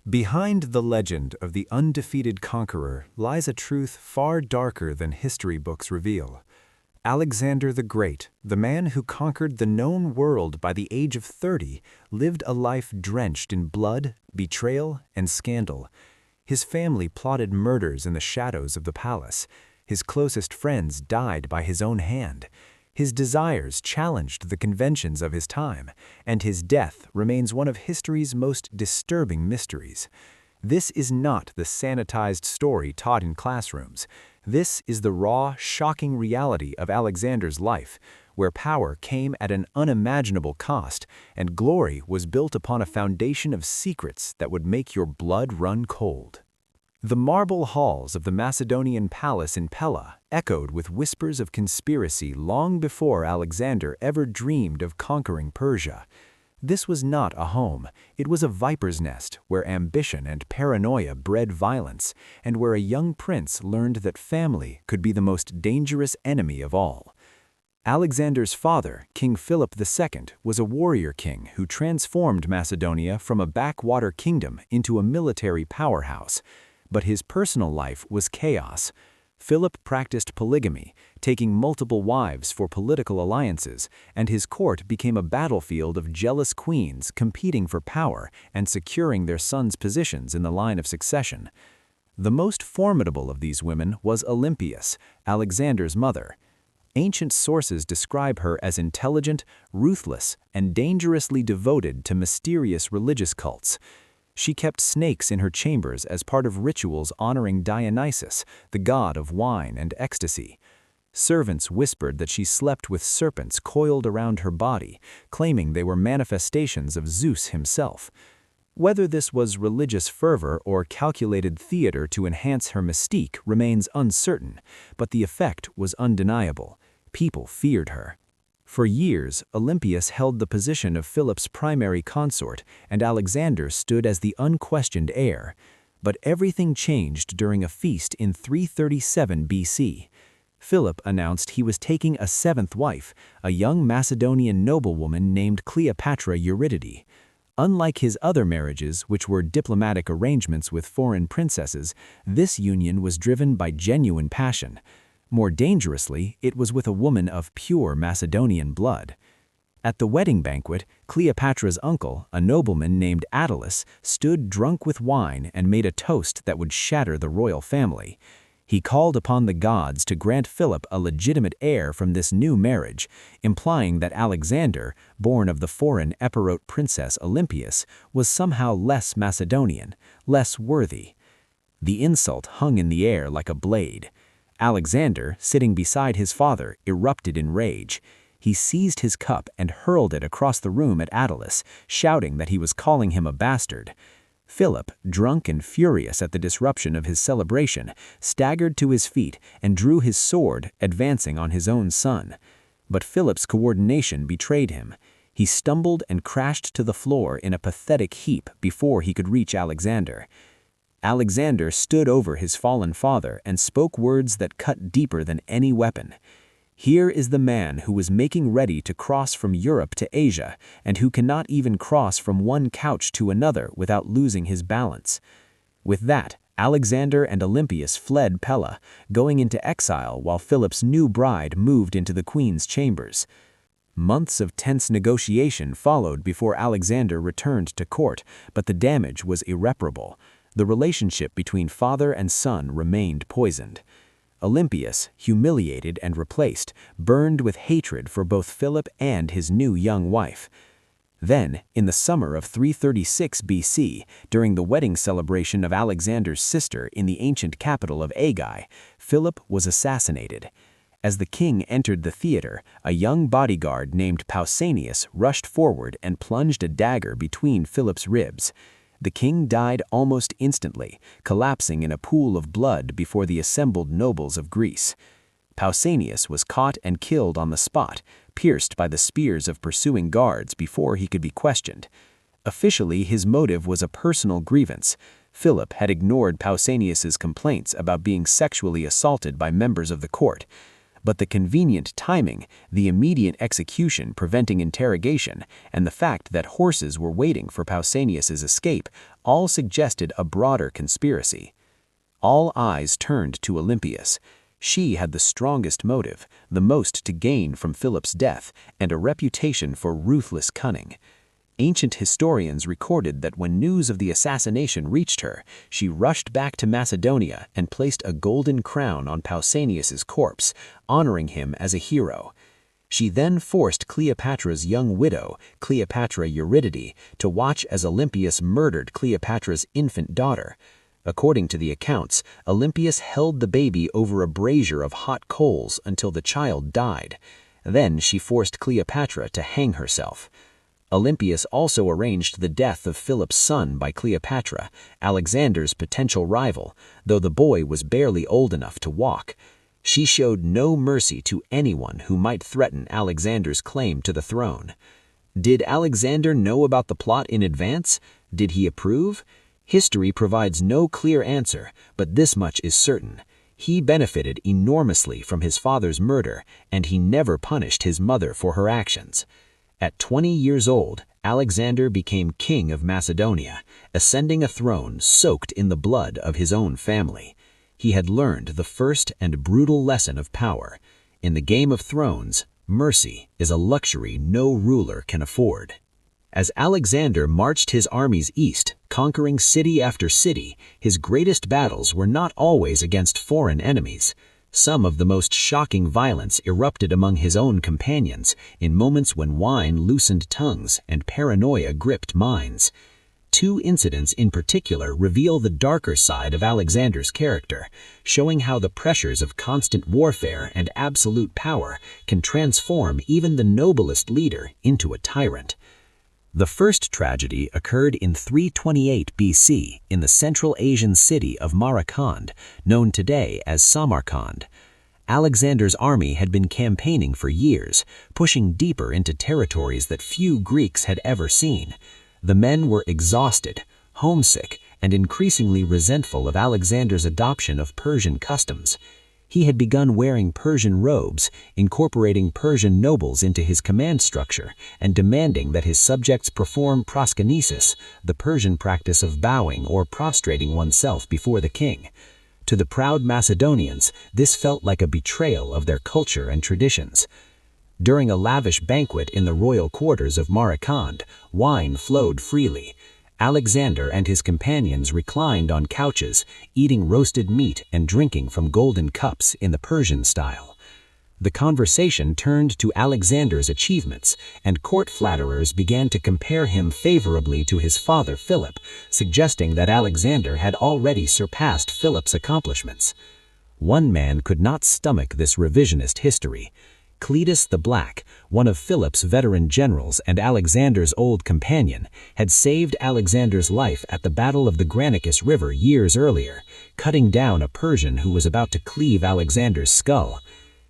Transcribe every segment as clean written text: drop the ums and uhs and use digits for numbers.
Behind the legend of the undefeated conqueror lies a truth far darker than history books reveal. Alexander the Great, the man who conquered the known world by the age of 30, lived a life drenched in blood, betrayal, and scandal. His family plotted murders in the shadows of the palace. His closest friends died by his own hand. His desires challenged the conventions of his time, and his death remains one of history's most disturbing mysteries. This is not the sanitized story taught in classrooms. This is the raw, shocking reality of Alexander's life, where power came at an unimaginable cost, and glory was built upon a foundation of secrets that would make your blood run cold. The marble halls of the Macedonian palace in Pella echoed with whispers of conspiracy long before Alexander ever dreamed of conquering Persia. This was not a home, it was a viper's nest where ambition and paranoia bred violence, and where a young prince learned that family could be the most dangerous enemy of all. Alexander's father, King Philip II, was a warrior king who transformed Macedonia from a backwater kingdom into a military powerhouse. But his personal life was chaos. Philip practiced polygamy, taking multiple wives for political alliances, and his court became a battlefield of jealous queens competing for power and securing their sons' positions in the line of succession. The most formidable of these women was Olympias, Alexander's mother. Ancient sources describe her as intelligent, ruthless, and dangerously devoted to mysterious religious cults. She kept snakes in her chambers as part of rituals honoring Dionysus, the god of wine and ecstasy. Servants whispered that she slept with serpents coiled around her body, claiming they were manifestations of Zeus himself. Whether this was religious fervor or calculated theater to enhance her mystique remains uncertain, but the effect was undeniable. People feared her. For years, Olympias held the position of Philip's primary consort, and Alexander stood as the unquestioned heir. But everything changed during a feast in 337 BC. Philip announced he was taking a seventh wife, a young Macedonian noblewoman named Cleopatra Eurydice. Unlike his other marriages, which were diplomatic arrangements with foreign princesses, this union was driven by genuine passion. More dangerously, it was with a woman of pure Macedonian blood. At the wedding banquet, Cleopatra's uncle, a nobleman named Attalus, stood drunk with wine and made a toast that would shatter the royal family. He called upon the gods to grant Philip a legitimate heir from this new marriage, implying that Alexander, born of the foreign Epirote princess Olympias, was somehow less Macedonian, less worthy. The insult hung in the air like a blade. Alexander, sitting beside his father, erupted in rage. He seized his cup and hurled it across the room at Attalus, shouting that he was calling him a bastard. Philip, drunk and furious at the disruption of his celebration, staggered to his feet and drew his sword, advancing on his own son. But Philip's coordination betrayed him. He stumbled and crashed to the floor in a pathetic heap before he could reach Alexander. Alexander stood over his fallen father and spoke words that cut deeper than any weapon. Here is the man who was making ready to cross from Europe to Asia, and who cannot even cross from one couch to another without losing his balance. With that, Alexander and Olympias fled Pella, going into exile while Philip's new bride moved into the queen's chambers. Months of tense negotiation followed before Alexander returned to court, but the damage was irreparable. The relationship between father and son remained poisoned. Olympias, humiliated and replaced, burned with hatred for both Philip and his new young wife. Then, in the summer of 336 BC, during the wedding celebration of Alexander's sister in the ancient capital of Aigai, Philip was assassinated. As the king entered the theater, a young bodyguard named Pausanias rushed forward and plunged a dagger between Philip's ribs. The king died almost instantly, collapsing in a pool of blood before the assembled nobles of Greece. Pausanias was caught and killed on the spot, pierced by the spears of pursuing guards before he could be questioned. Officially, his motive was a personal grievance. Philip had ignored Pausanias's complaints about being sexually assaulted by members of the court. but the convenient timing, the immediate execution preventing interrogation, and the fact that horses were waiting for Pausanias's escape all suggested a broader conspiracy. All eyes turned to Olympias. She had the strongest motive, the most to gain from Philip's death, and a reputation for ruthless cunning. Ancient historians recorded that when news of the assassination reached her, she rushed back to Macedonia and placed a golden crown on Pausanias's corpse, honoring him as a hero. She then forced Cleopatra's young widow, Cleopatra Eurydice, to watch as Olympias murdered Cleopatra's infant daughter. According to the accounts, Olympias held the baby over a brazier of hot coals until the child died. Then she forced Cleopatra to hang herself. Olympias also arranged the death of Philip's son by Cleopatra, Alexander's potential rival, though the boy was barely old enough to walk. She showed no mercy to anyone who might threaten Alexander's claim to the throne. Did Alexander know about the plot in advance? Did he approve? History provides no clear answer, but this much is certain. He benefited enormously from his father's murder, and he never punished his mother for her actions. At 20 years old, Alexander became king of Macedonia, ascending a throne soaked in the blood of his own family. He had learned the first and brutal lesson of power. In the Game of Thrones, mercy is a luxury no ruler can afford. As Alexander marched his armies east, conquering city after city, his greatest battles were not always against foreign enemies. Some of the most shocking violence erupted among his own companions, in moments when wine loosened tongues and paranoia gripped minds. Two incidents in particular reveal the darker side of Alexander's character, showing how the pressures of constant warfare and absolute power can transform even the noblest leader into a tyrant. The first tragedy occurred in 328 BC in the Central Asian city of Maracand, known today as Samarkand. Alexander's army had been campaigning for years, pushing deeper into territories that few Greeks had ever seen. The men were exhausted, homesick, and increasingly resentful of Alexander's adoption of Persian customs. He had begun wearing Persian robes, incorporating Persian nobles into his command structure, and demanding that his subjects perform proskynesis, the Persian practice of bowing or prostrating oneself before the king. To the proud Macedonians, this felt like a betrayal of their culture and traditions. During a lavish banquet in the royal quarters of Maracand, wine flowed freely. Alexander and his companions reclined on couches, eating roasted meat and drinking from golden cups in the Persian style. The conversation turned to Alexander's achievements, and court flatterers began to compare him favorably to his father Philip, suggesting that Alexander had already surpassed Philip's accomplishments. One man could not stomach this revisionist history. Cletus the Black, one of Philip's veteran generals and Alexander's old companion, had saved Alexander's life at the Battle of the Granicus River years earlier, cutting down a Persian who was about to cleave Alexander's skull.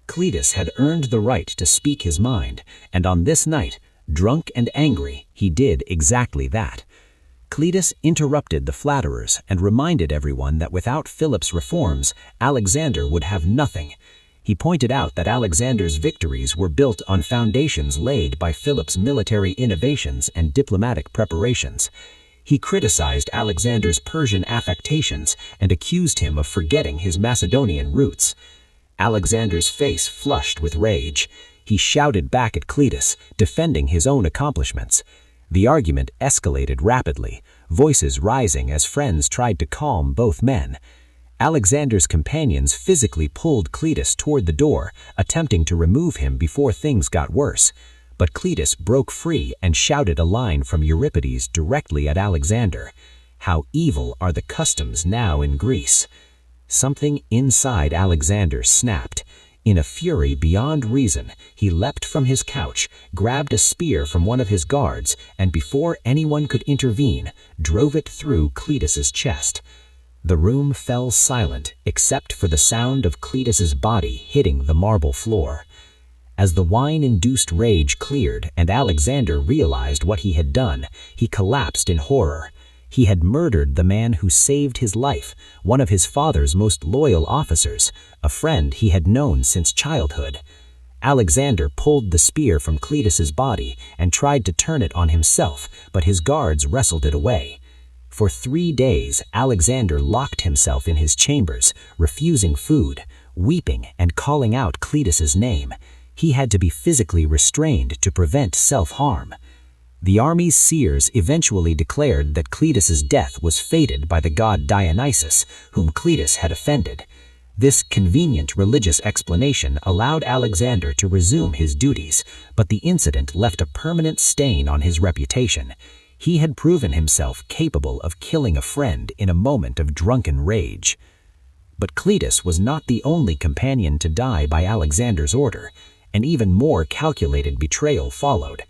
Cletus had earned the right to speak his mind, and on this night, drunk and angry, he did exactly that. Cletus interrupted the flatterers and reminded everyone that without Philip's reforms, Alexander would have nothing. He pointed out that Alexander's victories were built on foundations laid by Philip's military innovations and diplomatic preparations. He criticized Alexander's Persian affectations and accused him of forgetting his Macedonian roots. Alexander's face flushed with rage. He shouted back at Cletus, defending his own accomplishments. The argument escalated rapidly, voices rising as friends tried to calm both men. Alexander's companions physically pulled Cletus toward the door, attempting to remove him before things got worse. But Cletus broke free and shouted a line from Euripides directly at Alexander. "How evil are the customs now in Greece." Something inside Alexander snapped. In a fury beyond reason, he leapt from his couch, grabbed a spear from one of his guards, and before anyone could intervene, drove it through Cletus's chest. The room fell silent except for the sound of Cletus's body hitting the marble floor. As the wine-induced rage cleared and Alexander realized what he had done, he collapsed in horror. He had murdered the man who saved his life, one of his father's most loyal officers, a friend he had known since childhood. Alexander pulled the spear from Cletus's body and tried to turn it on himself, but his guards wrestled it away. For 3 days, Alexander locked himself in his chambers, refusing food, weeping and calling out Cletus's name. He had to be physically restrained to prevent self-harm. The army's seers eventually declared that Cletus's death was fated by the god Dionysus, whom Cletus had offended. This convenient religious explanation allowed Alexander to resume his duties, but the incident left a permanent stain on his reputation. He had proven himself capable of killing a friend in a moment of drunken rage. But Cletus was not the only companion to die by Alexander's order. An even more calculated betrayal followed.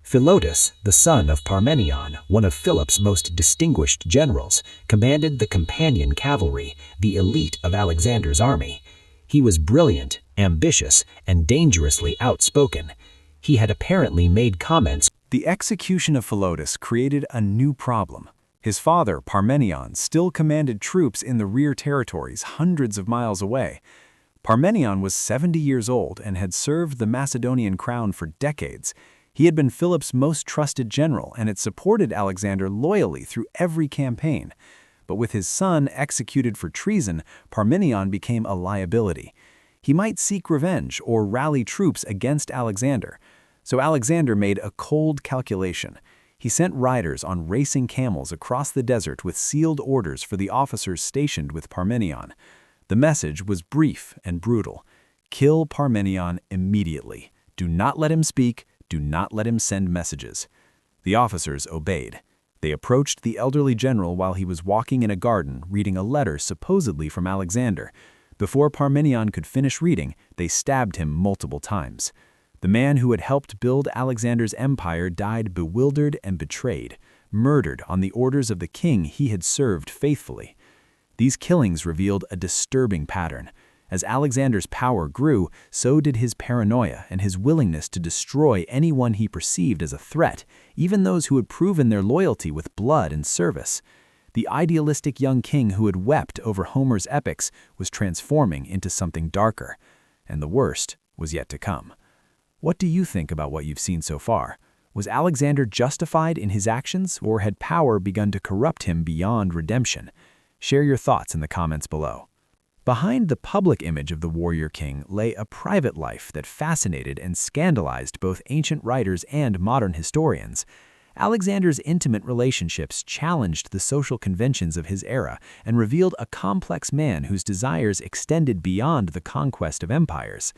Philotas, the son of Parmenion, one of Philip's most distinguished generals, commanded the companion cavalry, the elite of Alexander's army. He was brilliant, ambitious, and dangerously outspoken. He had apparently made comments. The execution of Philotas created a new problem. His father, Parmenion, still commanded troops in the rear territories hundreds of miles away. Parmenion was 70 years old and had served the Macedonian crown for decades. He had been Philip's most trusted general and had supported Alexander loyally through every campaign. But with his son executed for treason, Parmenion became a liability. He might seek revenge or rally troops against Alexander. So Alexander made a cold calculation. He sent riders on racing camels across the desert with sealed orders for the officers stationed with Parmenion. The message was brief and brutal. Kill Parmenion immediately. Do not let him speak. Do not let him send messages. The officers obeyed. They approached the elderly general while he was walking in a garden reading a letter supposedly from Alexander. Before Parmenion could finish reading, they stabbed him multiple times. The man who had helped build Alexander's empire died bewildered and betrayed, murdered on the orders of the king he had served faithfully. These killings revealed a disturbing pattern. As Alexander's power grew, so did his paranoia and his willingness to destroy anyone he perceived as a threat, even those who had proven their loyalty with blood and service. The idealistic young king who had wept over Homer's epics was transforming into something darker, and the worst was yet to come. What do you think about what you've seen so far? Was Alexander justified in his actions, or had power begun to corrupt him beyond redemption? Share your thoughts in the comments below. Behind the public image of the warrior king lay a private life that fascinated and scandalized both ancient writers and modern historians. Alexander's intimate relationships challenged the social conventions of his era and revealed a complex man whose desires extended beyond the conquest of empires.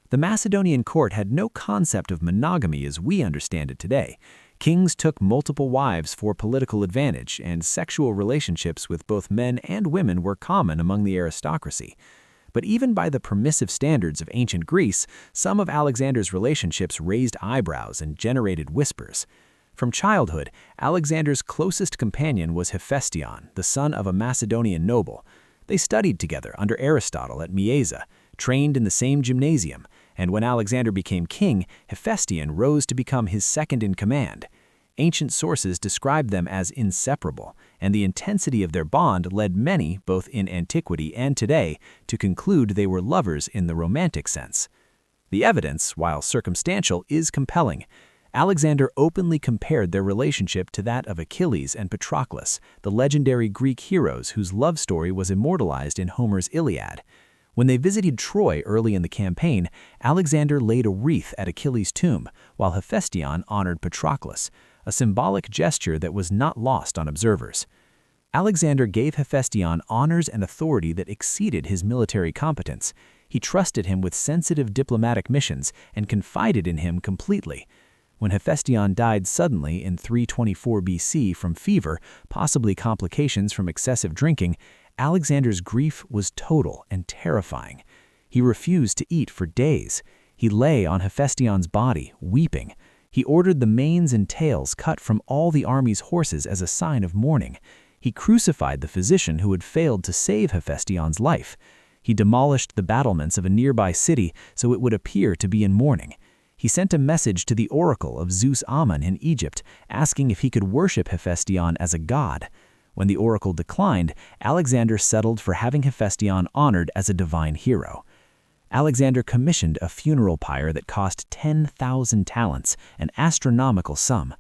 The Macedonian court had no concept of monogamy as we understand it today. Kings took multiple wives for political advantage, and sexual relationships with both men and women were common among the aristocracy. But even by the permissive standards of ancient Greece, some of Alexander's relationships raised eyebrows and generated whispers. From childhood, Alexander's closest companion was Hephaestion, the son of a Macedonian noble. They studied together under Aristotle at Mieza, trained in the same gymnasium, and when Alexander became king, Hephaestion rose to become his second in command. Ancient sources describe them as inseparable, and the intensity of their bond led many, both in antiquity and today, to conclude they were lovers in the romantic sense. The evidence, while circumstantial, is compelling. Alexander openly compared their relationship to that of Achilles and Patroclus, the legendary Greek heroes whose love story was immortalized in Homer's Iliad. When they visited Troy early in the campaign, Alexander laid a wreath at Achilles' tomb, while Hephaestion honored Patroclus, a symbolic gesture that was not lost on observers. Alexander gave Hephaestion honors and authority that exceeded his military competence. He trusted him with sensitive diplomatic missions and confided in him completely. When Hephaestion died suddenly in 324 BC from fever, possibly complications from excessive drinking, Alexander's grief was total and terrifying. He refused to eat for days. He lay on Hephaestion's body, weeping. He ordered the manes and tails cut from all the army's horses as a sign of mourning. He crucified the physician who had failed to save Hephaestion's life. He demolished the battlements of a nearby city so it would appear to be in mourning. He sent a message to the oracle of Zeus Ammon in Egypt, asking if he could worship Hephaestion as a god. When the oracle declined, Alexander settled for having Hephaestion honored as a divine hero. Alexander commissioned a funeral pyre that cost 10,000 talents, an astronomical sum.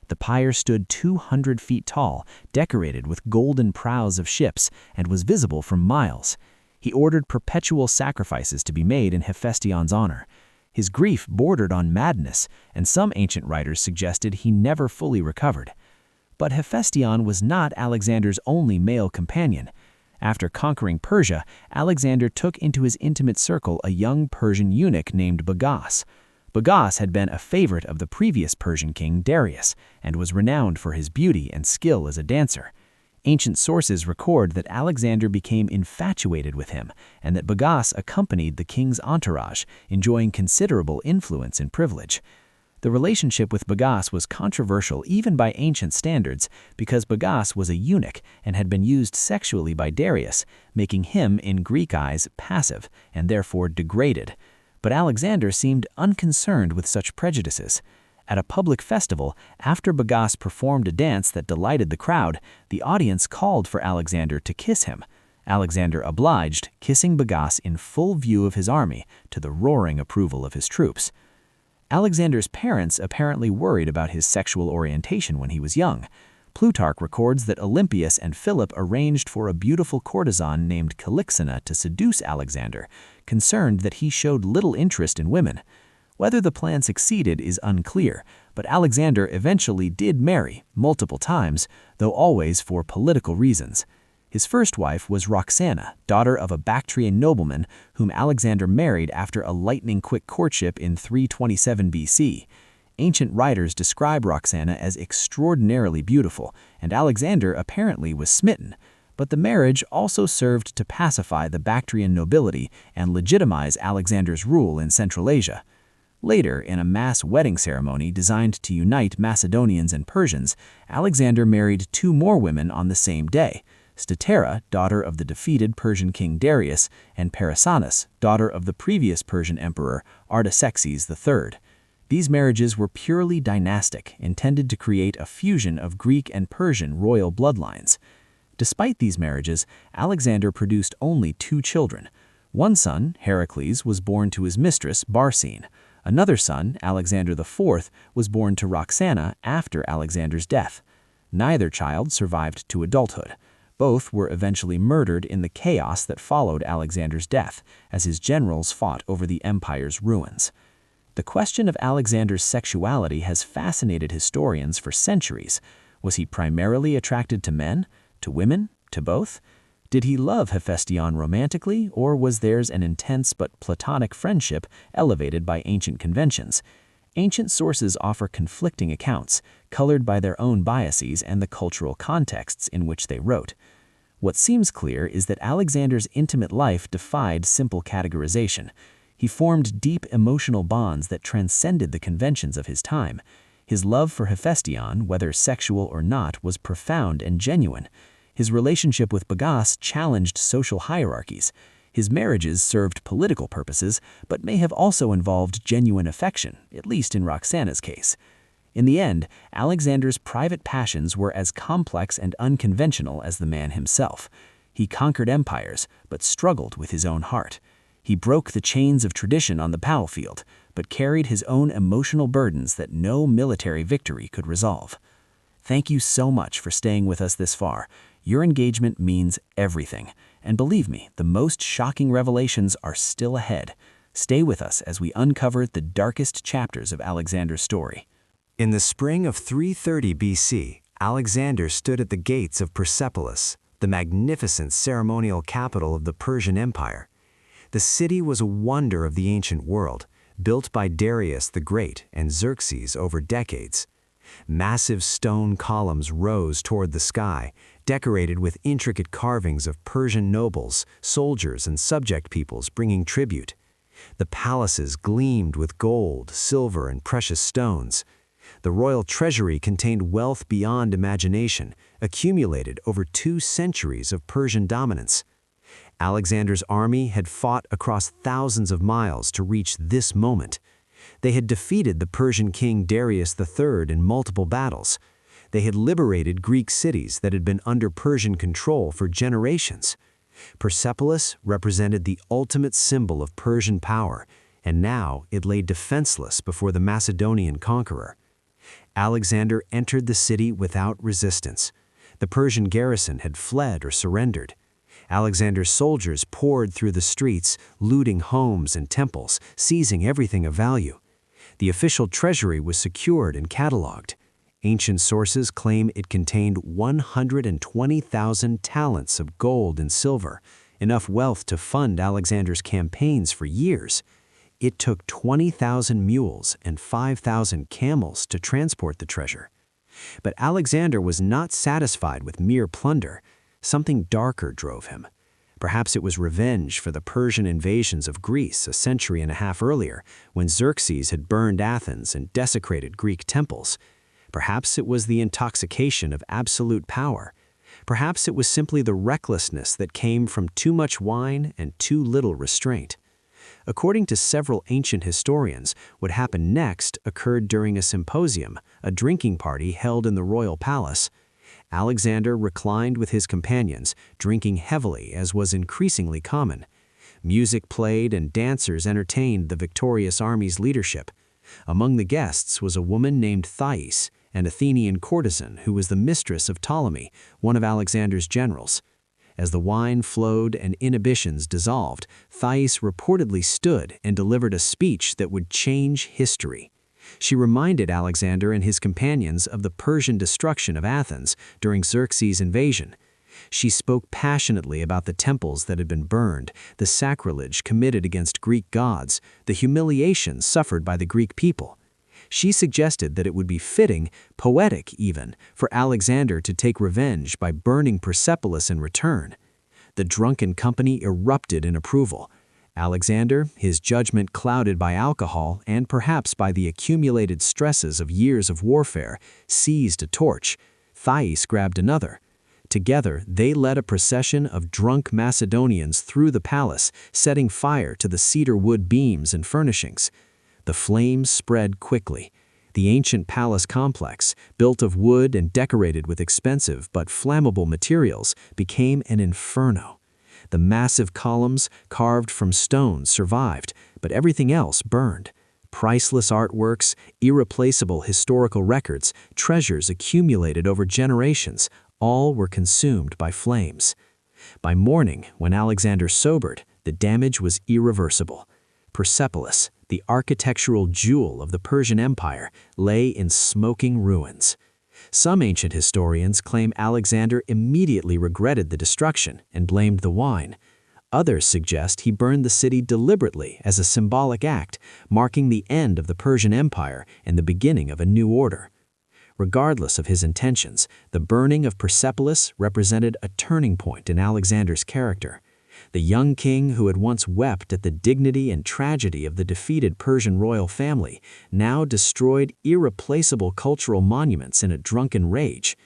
The pyre stood 200 feet tall, decorated with golden prows of ships, and was visible from miles. He ordered perpetual sacrifices to be made in Hephaestion's honor. His grief bordered on madness, and some ancient writers suggested he never fully recovered. But Hephaestion was not Alexander's only male companion. After conquering Persia, Alexander took into his intimate circle a young Persian eunuch named Bagas. Bagas had been a favorite of the previous Persian king Darius, and was renowned for his beauty and skill as a dancer. Ancient sources record that Alexander became infatuated with him, and that Bagas accompanied the king's entourage, enjoying considerable influence and privilege. The relationship with Bagas was controversial even by ancient standards, because Bagas was a eunuch and had been used sexually by Darius, making him, in Greek eyes, passive, and therefore degraded. But Alexander seemed unconcerned with such prejudices. At a public festival, after Bagas performed a dance that delighted the crowd, the audience called for Alexander to kiss him. Alexander obliged, kissing Bagas in full view of his army, to the roaring approval of his troops. Alexander's parents apparently worried about his sexual orientation when he was young. Plutarch records that Olympias and Philip arranged for a beautiful courtesan named Calixena to seduce Alexander, concerned that he showed little interest in women. Whether the plan succeeded is unclear, but Alexander eventually did marry, multiple times, though always for political reasons. His first wife was Roxana, daughter of a Bactrian nobleman whom Alexander married after a lightning-quick courtship in 327 BC. Ancient writers describe Roxana as extraordinarily beautiful, and Alexander apparently was smitten. But the marriage also served to pacify the Bactrian nobility and legitimize Alexander's rule in Central Asia. Later, in a mass wedding ceremony designed to unite Macedonians and Persians, Alexander married two more women on the same day: Statera, daughter of the defeated Persian king Darius, and Parysanis, daughter of the previous Persian emperor Artaxerxes III. These marriages were purely dynastic, intended to create a fusion of Greek and Persian royal bloodlines. Despite these marriages, Alexander produced only two children. One son, Heracles, was born to his mistress, Barsine. Another son, Alexander IV, was born to Roxana after Alexander's death. Neither child survived to adulthood. Both were eventually murdered in the chaos that followed Alexander's death, as his generals fought over the empire's ruins. The question of Alexander's sexuality has fascinated historians for centuries. Was he primarily attracted to men, to women, to both? Did he love Hephaestion romantically, or was theirs an intense but platonic friendship elevated by ancient conventions? Ancient sources offer conflicting accounts, colored by their own biases and the cultural contexts in which they wrote. What seems clear is that Alexander's intimate life defied simple categorization. He formed deep emotional bonds that transcended the conventions of his time. His love for Hephaestion, whether sexual or not, was profound and genuine. His relationship with Bagas challenged social hierarchies. His marriages served political purposes, but may have also involved genuine affection, at least in Roxana's case. In the end, Alexander's private passions were as complex and unconventional as the man himself. He conquered empires, but struggled with his own heart. He broke the chains of tradition on the battlefield, but carried his own emotional burdens that no military victory could resolve. Thank you so much for staying with us this far. Your engagement means everything. And believe me, the most shocking revelations are still ahead. Stay with us as we uncover the darkest chapters of Alexander's story. In the spring of 330 BC, Alexander stood at the gates of Persepolis, the magnificent ceremonial capital of the Persian Empire. The city was a wonder of the ancient world, built by Darius the Great and Xerxes over decades. Massive stone columns rose toward the sky, decorated with intricate carvings of Persian nobles, soldiers, and subject peoples bringing tribute. The palaces gleamed with gold, silver, and precious stones. The royal treasury contained wealth beyond imagination, accumulated over 2 centuries of Persian dominance. Alexander's army had fought across thousands of miles to reach this moment. They had defeated the Persian king Darius III in multiple battles. They had liberated Greek cities that had been under Persian control for generations. Persepolis represented the ultimate symbol of Persian power, and now it lay defenseless before the Macedonian conqueror. Alexander entered the city without resistance. The Persian garrison had fled or surrendered. Alexander's soldiers poured through the streets, looting homes and temples, seizing everything of value. The official treasury was secured and catalogued. Ancient sources claim it contained 120,000 talents of gold and silver, enough wealth to fund Alexander's campaigns for years. It took 20,000 mules and 5,000 camels to transport the treasure. But Alexander was not satisfied with mere plunder. Something darker drove him. Perhaps it was revenge for the Persian invasions of Greece a century and a half earlier, when Xerxes had burned Athens and desecrated Greek temples. Perhaps it was the intoxication of absolute power. Perhaps it was simply the recklessness that came from too much wine and too little restraint. According to several ancient historians, what happened next occurred during a symposium, a drinking party held in the royal palace. Alexander reclined with his companions, drinking heavily as was increasingly common. Music played and dancers entertained the victorious army's leadership. Among the guests was a woman named Thais, an Athenian courtesan who was the mistress of Ptolemy, one of Alexander's generals. As the wine flowed and inhibitions dissolved, Thais reportedly stood and delivered a speech that would change history. She reminded Alexander and his companions of the Persian destruction of Athens during Xerxes' invasion. She spoke passionately about the temples that had been burned, the sacrilege committed against Greek gods, the humiliation suffered by the Greek people. She suggested that it would be fitting, poetic even, for Alexander to take revenge by burning Persepolis in return. The drunken company erupted in approval. Alexander, his judgment clouded by alcohol and perhaps by the accumulated stresses of years of warfare, seized a torch. Thais grabbed another. Together, they led a procession of drunk Macedonians through the palace, setting fire to the cedar wood beams and furnishings. The flames spread quickly. The ancient palace complex, built of wood and decorated with expensive but flammable materials, became an inferno. The massive columns, carved from stone, survived, but everything else burned. Priceless artworks, irreplaceable historical records, treasures accumulated over generations, all were consumed by flames. By morning, when Alexander sobered, the damage was irreversible. Persepolis, the architectural jewel of the Persian Empire, lay in smoking ruins. Some ancient historians claim Alexander immediately regretted the destruction and blamed the wine. Others suggest he burned the city deliberately as a symbolic act, marking the end of the Persian Empire and the beginning of a new order. Regardless of his intentions, the burning of Persepolis represented a turning point in Alexander's character. The young king who had once wept at the dignity and tragedy of the defeated Persian royal family now destroyed irreplaceable cultural monuments in a drunken rage.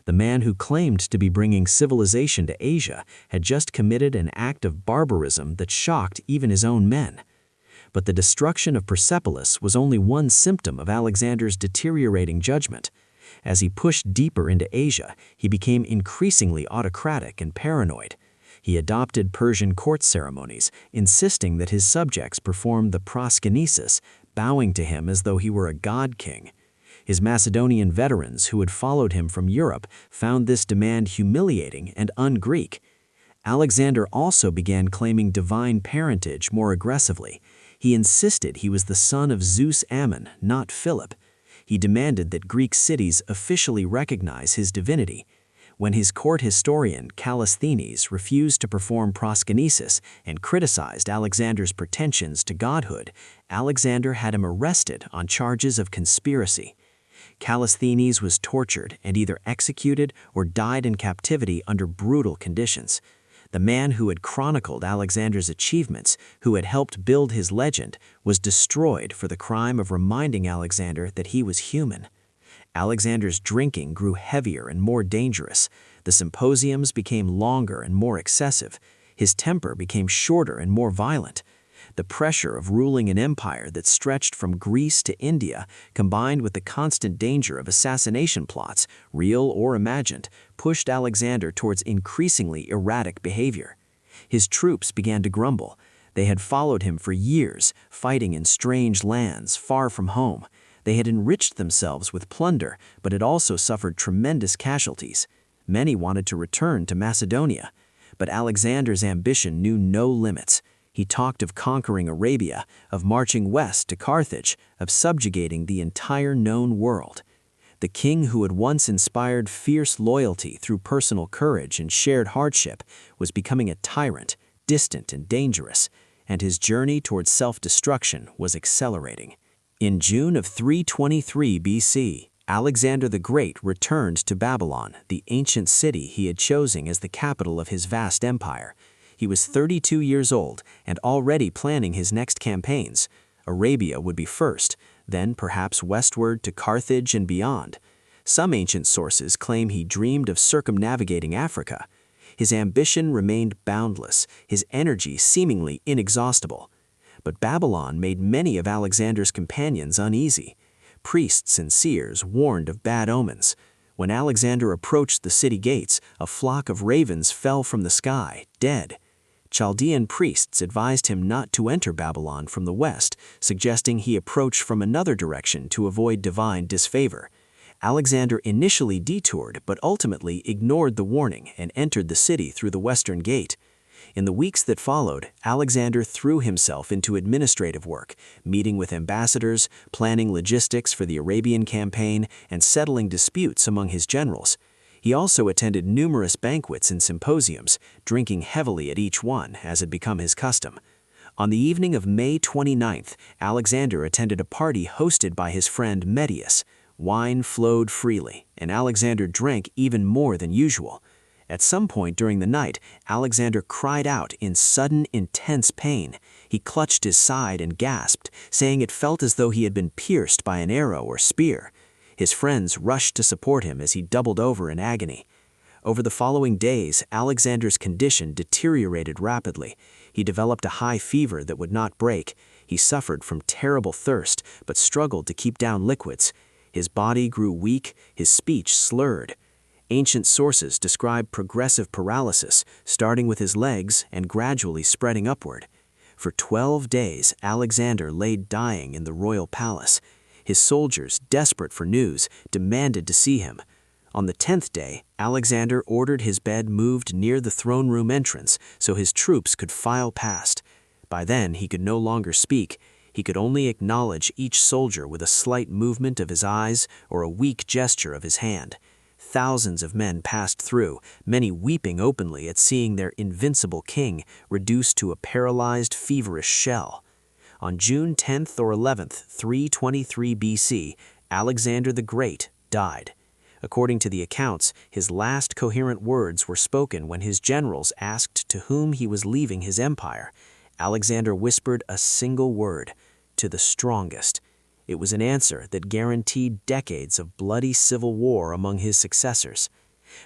The man who claimed to be bringing civilization to Asia had just committed an act of barbarism that shocked even his own men. But the destruction of Persepolis was only one symptom of Alexander's deteriorating judgment. As he pushed deeper into Asia, he became increasingly autocratic and paranoid. He adopted Persian court ceremonies, insisting that his subjects perform the proskynesis, bowing to him as though he were a god king. His Macedonian veterans who had followed him from Europe found this demand humiliating and un-Greek. Alexander also began claiming divine parentage more aggressively. He insisted he was the son of Zeus Ammon, not Philip. He demanded that Greek cities officially recognize his divinity. When his court historian Callisthenes refused to perform proskynesis and criticized Alexander's pretensions to godhood, Alexander had him arrested on charges of conspiracy. Callisthenes was tortured and either executed or died in captivity under brutal conditions. The man who had chronicled Alexander's achievements, who had helped build his legend, was destroyed for the crime of reminding Alexander that he was human. Alexander's drinking grew heavier and more dangerous. The symposiums became longer and more excessive. His temper became shorter and more violent. The pressure of ruling an empire that stretched from Greece to India, combined with the constant danger of assassination plots, real or imagined, pushed Alexander towards increasingly erratic behavior. His troops began to grumble. They had followed him for years, fighting in strange lands, far from home. They had enriched themselves with plunder, but had also suffered tremendous casualties. Many wanted to return to Macedonia. But Alexander's ambition knew no limits. He talked of conquering Arabia, of marching west to Carthage, of subjugating the entire known world. The king who had once inspired fierce loyalty through personal courage and shared hardship was becoming a tyrant, distant and dangerous, and his journey towards self-destruction was accelerating. In June of 323 BC, Alexander the Great returned to Babylon, the ancient city he had chosen as the capital of his vast empire. He was 32 years old and already planning his next campaigns. Arabia would be first, then perhaps westward to Carthage and beyond. Some ancient sources claim he dreamed of circumnavigating Africa. His ambition remained boundless, his energy seemingly inexhaustible. But Babylon made many of Alexander's companions uneasy. Priests and seers warned of bad omens. When Alexander approached the city gates, a flock of ravens fell from the sky, dead. Chaldean priests advised him not to enter Babylon from the west, suggesting he approach from another direction to avoid divine disfavor. Alexander initially detoured but ultimately ignored the warning and entered the city through the western gate. In the weeks that followed, Alexander threw himself into administrative work, meeting with ambassadors, planning logistics for the Arabian campaign, and settling disputes among his generals. He also attended numerous banquets and symposiums, drinking heavily at each one, as had become his custom. On the evening of May 29th, Alexander attended a party hosted by his friend Medius. Wine flowed freely, and Alexander drank even more than usual. At some point during the night, Alexander cried out in sudden, intense pain. He clutched his side and gasped, saying it felt as though he had been pierced by an arrow or spear. His friends rushed to support him as he doubled over in agony. Over the following days, Alexander's condition deteriorated rapidly. He developed a high fever that would not break. He suffered from terrible thirst, but struggled to keep down liquids. His body grew weak, his speech slurred. Ancient sources describe progressive paralysis, starting with his legs and gradually spreading upward. For 12 days, Alexander lay dying in the royal palace. His soldiers, desperate for news, demanded to see him. On the 10th day, Alexander ordered his bed moved near the throne room entrance so his troops could file past. By then, he could no longer speak. He could only acknowledge each soldier with a slight movement of his eyes or a weak gesture of his hand. Thousands of men passed through, many weeping openly at seeing their invincible king reduced to a paralyzed, feverish shell. On June 10th or 11th, 323 BC, Alexander the Great died. According to the accounts, his last coherent words were spoken when his generals asked to whom he was leaving his empire. Alexander whispered a single word: "To the strongest." It was an answer that guaranteed decades of bloody civil war among his successors.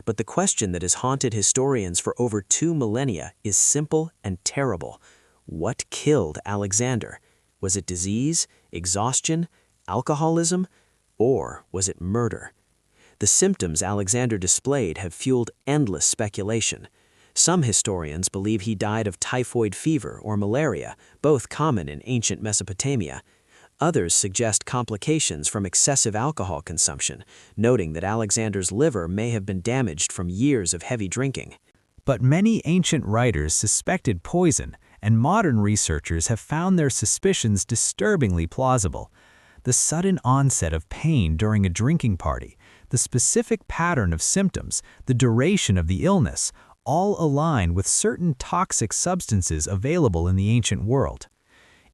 But the question that has haunted historians for over 2 millennia is simple and terrible. What killed Alexander? Was it disease, exhaustion, alcoholism, or was it murder? The symptoms Alexander displayed have fueled endless speculation. Some historians believe he died of typhoid fever or malaria, both common in ancient Mesopotamia. Others suggest complications from excessive alcohol consumption, noting that Alexander's liver may have been damaged from years of heavy drinking. But many ancient writers suspected poison, and modern researchers have found their suspicions disturbingly plausible. The sudden onset of pain during a drinking party, the specific pattern of symptoms, the duration of the illness, all align with certain toxic substances available in the ancient world.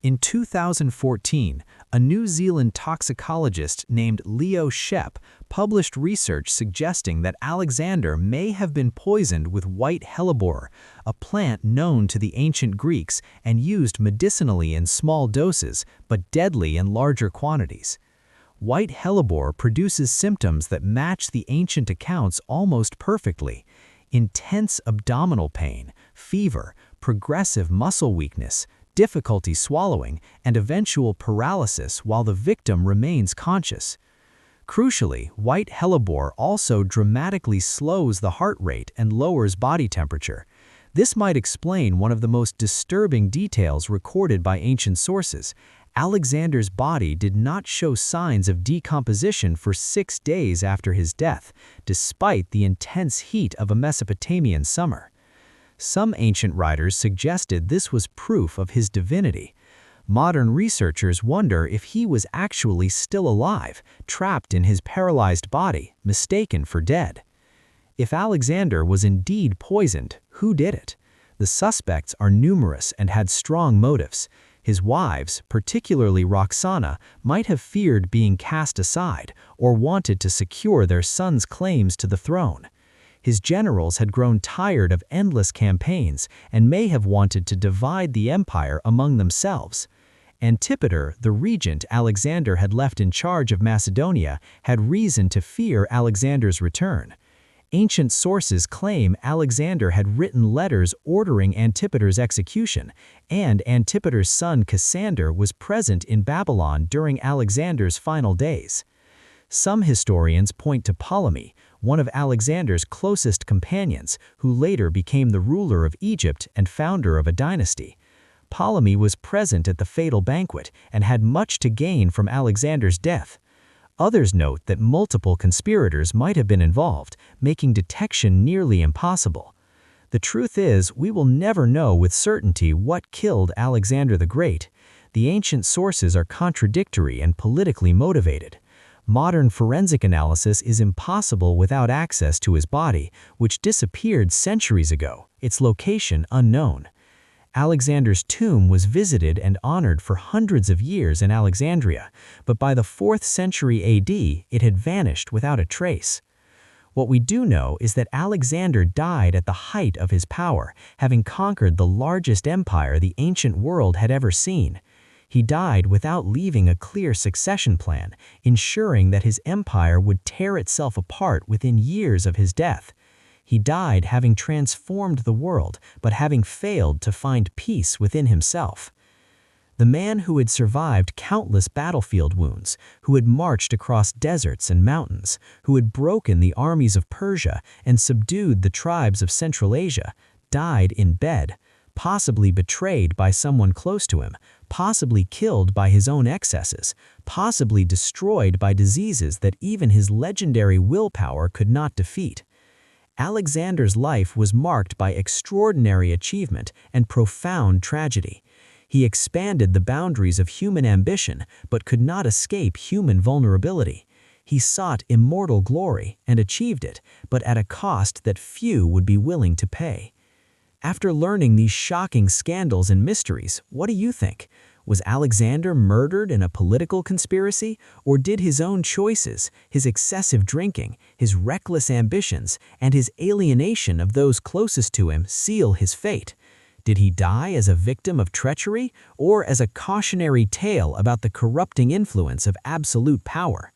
In 2014, a New Zealand toxicologist named Leo Shep published research suggesting that Alexander may have been poisoned with white hellebore, a plant known to the ancient Greeks and used medicinally in small doses but deadly in larger quantities. White hellebore produces symptoms that match the ancient accounts almost perfectly: intense abdominal pain, fever, progressive muscle weakness, difficulty swallowing, and eventual paralysis while the victim remains conscious. Crucially, white hellebore also dramatically slows the heart rate and lowers body temperature. This might explain one of the most disturbing details recorded by ancient sources. Alexander's body did not show signs of decomposition for 6 days after his death, despite the intense heat of a Mesopotamian summer. Some ancient writers suggested this was proof of his divinity. Modern researchers wonder if he was actually still alive, trapped in his paralyzed body, mistaken for dead. If Alexander was indeed poisoned, who did it? The suspects are numerous and had strong motives. His wives, particularly Roxana, might have feared being cast aside or wanted to secure their son's claims to the throne. His generals had grown tired of endless campaigns and may have wanted to divide the empire among themselves. Antipater, the regent Alexander had left in charge of Macedonia, had reason to fear Alexander's return. Ancient sources claim Alexander had written letters ordering Antipater's execution, and Antipater's son Cassander was present in Babylon during Alexander's final days. Some historians point to Ptolemy, one of Alexander's closest companions, who later became the ruler of Egypt and founder of a dynasty. Ptolemy was present at the fatal banquet and had much to gain from Alexander's death. Others note that multiple conspirators might have been involved, making detection nearly impossible. The truth is, we will never know with certainty what killed Alexander the Great. The ancient sources are contradictory and politically motivated. Modern forensic analysis is impossible without access to his body, which disappeared centuries ago, its location unknown. Alexander's tomb was visited and honored for hundreds of years in Alexandria, but by the 4th century AD, it had vanished without a trace. What we do know is that Alexander died at the height of his power, having conquered the largest empire the ancient world had ever seen. He died without leaving a clear succession plan, ensuring that his empire would tear itself apart within years of his death. He died having transformed the world, but having failed to find peace within himself. The man who had survived countless battlefield wounds, who had marched across deserts and mountains, who had broken the armies of Persia and subdued the tribes of Central Asia, died in bed, possibly betrayed by someone close to him, possibly killed by his own excesses, possibly destroyed by diseases that even his legendary willpower could not defeat. Alexander's life was marked by extraordinary achievement and profound tragedy. He expanded the boundaries of human ambition, but could not escape human vulnerability. He sought immortal glory and achieved it, but at a cost that few would be willing to pay. After learning these shocking scandals and mysteries, what do you think? Was Alexander murdered in a political conspiracy, or did his own choices, his excessive drinking, his reckless ambitions, and his alienation of those closest to him seal his fate? Did he die as a victim of treachery, or as a cautionary tale about the corrupting influence of absolute power?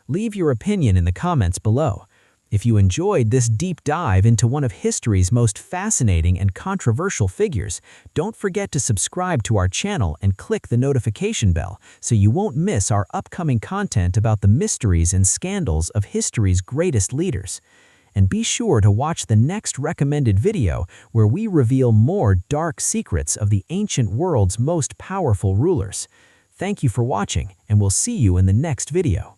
Leave your opinion in the comments below. If you enjoyed this deep dive into one of history's most fascinating and controversial figures, don't forget to subscribe to our channel and click the notification bell so you won't miss our upcoming content about the mysteries and scandals of history's greatest leaders. And be sure to watch the next recommended video where we reveal more dark secrets of the ancient world's most powerful rulers. Thank you for watching, and we'll see you in the next video.